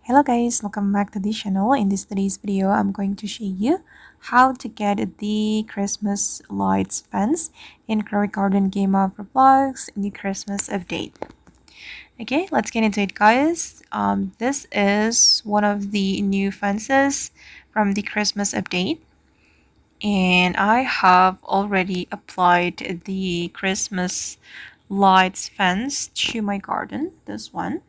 Hello guys, welcome back to the channel. In today's video, I'm going to show you how to get the Christmas lights fence in Chloe Garden game of Roblox in the Christmas update. Okay, let's get into it guys. This is one of the new fences from the Christmas update. And I have already applied the Christmas lights fence to my garden, this one.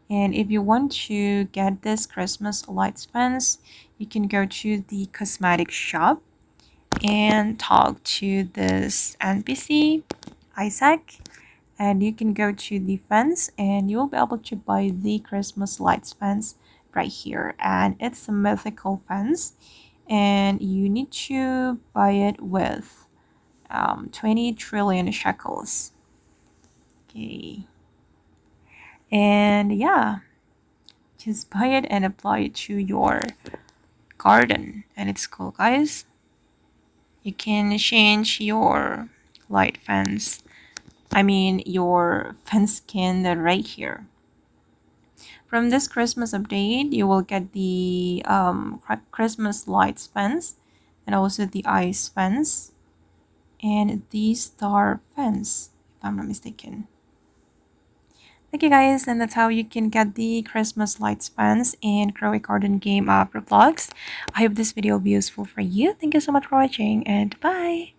And if you want to get this Christmas lights fence, you can go to the cosmetic shop and talk to this NPC Isaac, and you can go to the fence and you'll be able to buy the Christmas lights fence right here. And it's a mythical fence, and you need to buy it with 20 trillion shackles. Okay, and yeah, just buy it and apply it to your garden, and it's cool guys. You can change your light fence, your fence skin right here. From this Christmas update, you will get the Christmas lights fence, and also the ice fence, and the star fence, if I'm not mistaken. Okay guys, and that's how you can get the Christmas lights fence in Crowley Garden game of Roblox. I hope this video will be useful for you. Thank you so much for watching, and bye!